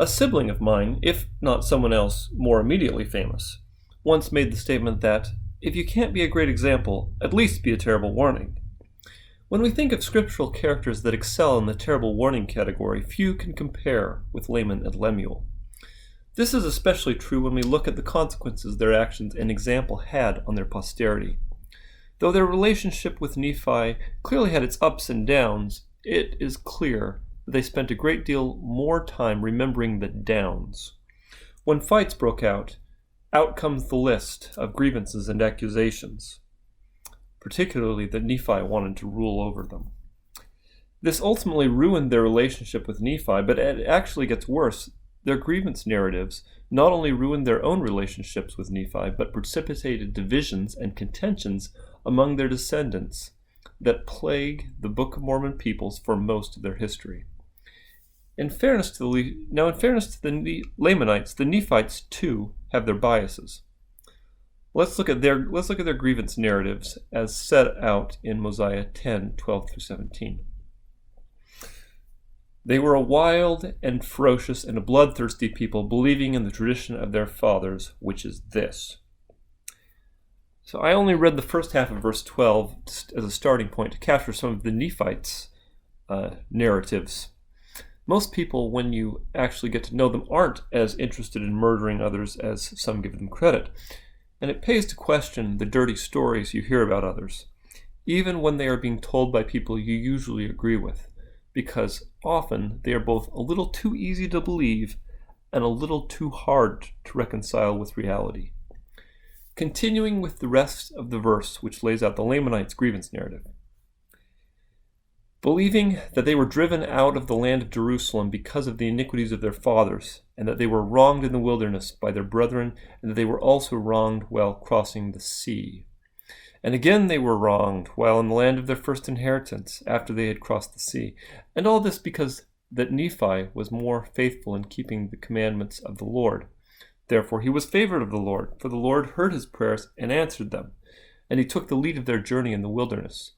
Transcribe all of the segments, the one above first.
A sibling of mine, if not someone else more immediately famous, once made the statement that, if you can't be a great example, at least be a terrible warning. When we think of scriptural characters that excel in the terrible warning category, few can compare with Laman and Lemuel. This is especially true when we look at the consequences their actions and example had on their posterity. Though their relationship with Nephi clearly had its ups and downs, it is clear that they spent a great deal more time remembering the downs. When fights broke out comes the list of grievances and accusations, particularly that Nephi wanted to rule over them. This ultimately ruined their relationship with Nephi, but it actually gets worse. Their grievance narratives not only ruined their own relationships with Nephi, but precipitated divisions and contentions among their descendants that plague the Book of Mormon peoples for most of their history. In fairness to the Lamanites, the Nephites too have their biases. Let's look at their grievance narratives as set out in Mosiah 10:12-17. They were a wild and ferocious and a bloodthirsty people, believing in the tradition of their fathers, which is this. So I only read the first half of verse 12 as a starting point to capture some of the Nephites' narratives. Most people, when you actually get to know them, aren't as interested in murdering others as some give them credit. And it pays to question the dirty stories you hear about others, even when they are being told by people you usually agree with, because often they are both a little too easy to believe and a little too hard to reconcile with reality. Continuing with the rest of the verse, which lays out the Lamanites' grievance narrative. Believing that they were driven out of the land of Jerusalem because of the iniquities of their fathers, and that they were wronged in the wilderness by their brethren, and that they were also wronged while crossing the sea. And again they were wronged while in the land of their first inheritance, after they had crossed the sea. And all this because that Nephi was more faithful in keeping the commandments of the Lord. Therefore he was favored of the Lord, for the Lord heard his prayers and answered them, and he took the lead of their journey in the wilderness.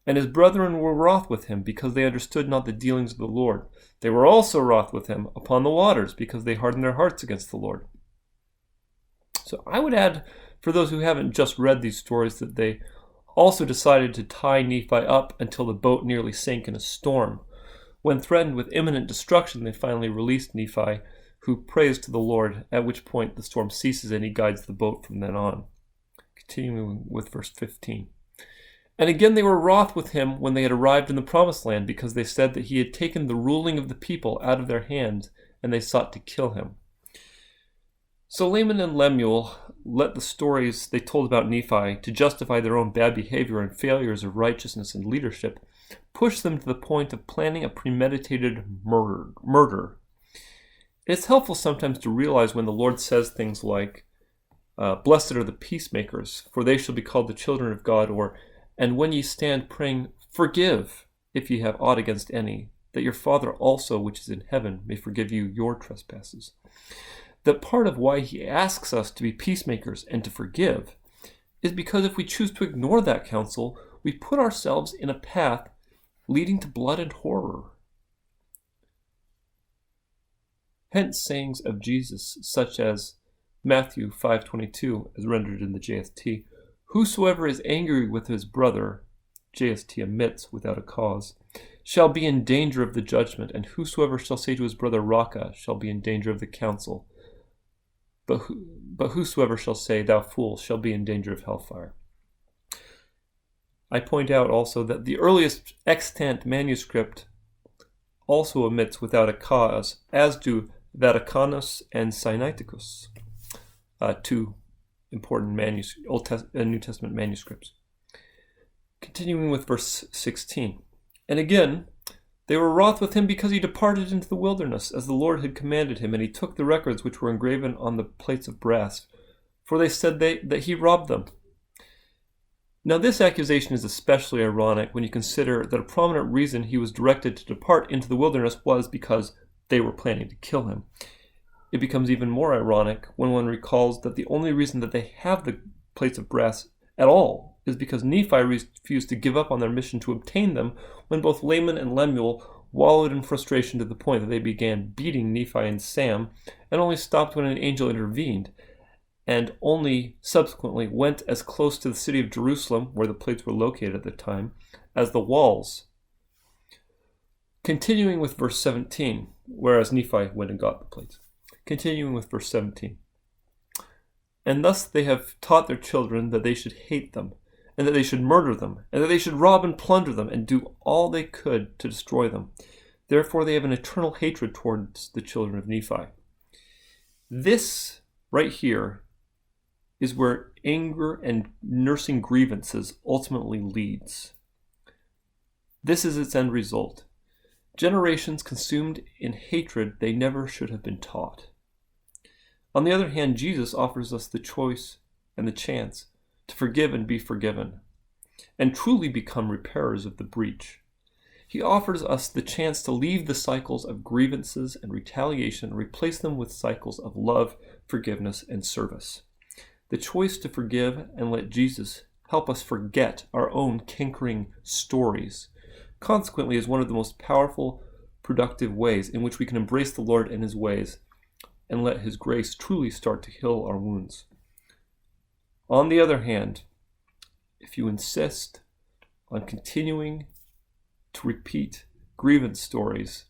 And his brethren were wroth with him, because they understood not the dealings of the Lord. They were also wroth with him upon the waters, because they hardened their hearts against the Lord. So I would add, for those who haven't just read these stories, that they also decided to tie Nephi up until the boat nearly sank in a storm. When threatened with imminent destruction, they finally released Nephi, who prays to the Lord, at which point the storm ceases and he guides the boat from then on. Continuing with verse 15. And again they were wroth with him when they had arrived in the promised land, because they said that he had taken the ruling of the people out of their hands, and they sought to kill him. So Laman and Lemuel let the stories they told about Nephi to justify their own bad behavior and failures of righteousness and leadership push them to the point of planning a premeditated murder. It's helpful sometimes to realize when the Lord says things like, "Blessed are the peacemakers, for they shall be called the children of God," or "And when ye stand praying, forgive if ye have aught against any, that your Father also which is in heaven may forgive you your trespasses." That part of why he asks us to be peacemakers and to forgive is because if we choose to ignore that counsel, we put ourselves in a path leading to blood and horror. Hence sayings of Jesus such as Matthew 5:22, as rendered in the JST, "Whosoever is angry with his brother," JST omits without a cause, "shall be in danger of the judgment, and whosoever shall say to his brother Raca shall be in danger of the council. But whosoever shall say, Thou fool, shall be in danger of hellfire." I point out also that the earliest extant manuscript also omits without a cause, as do Vaticanus and Sinaiticus, two important New Testament manuscripts. Continuing with verse 16. "And again, they were wroth with him because he departed into the wilderness, as the Lord had commanded him, and he took the records which were engraven on the plates of brass, for they said that he robbed them." Now this accusation is especially ironic when you consider that a prominent reason he was directed to depart into the wilderness was because they were planning to kill him. It becomes even more ironic when one recalls that the only reason that they have the plates of brass at all is because Nephi refused to give up on their mission to obtain them when both Laman and Lemuel wallowed in frustration to the point that they began beating Nephi and Sam, and only stopped when an angel intervened, and only subsequently went as close to the city of Jerusalem, where the plates were located at the time, as the walls. Continuing with verse 17, whereas Nephi went and got the plates. Continuing with verse 17. And thus they have taught their children that they should hate them, and that they should murder them, and that they should rob and plunder them, and do all they could to destroy them. Therefore they have an eternal hatred towards the children of Nephi. This right here is where anger and nursing grievances ultimately leads. This is its end result. Generations consumed in hatred they never should have been taught. On the other hand, Jesus offers us the choice and the chance to forgive and be forgiven, and truly become repairers of the breach. He offers us the chance to leave the cycles of grievances and retaliation and replace them with cycles of love, forgiveness, and service. The choice to forgive and let Jesus help us forget our own cankering stories, consequently, is one of the most powerful, productive ways in which we can embrace the Lord and His ways and let His grace truly start to heal our wounds. On the other hand, if you insist on continuing to repeat grievance stories,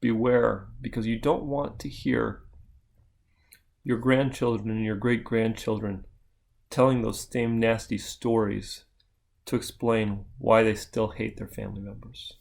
beware, because you don't want to hear your grandchildren and your great-grandchildren telling those same nasty stories to explain why they still hate their family members.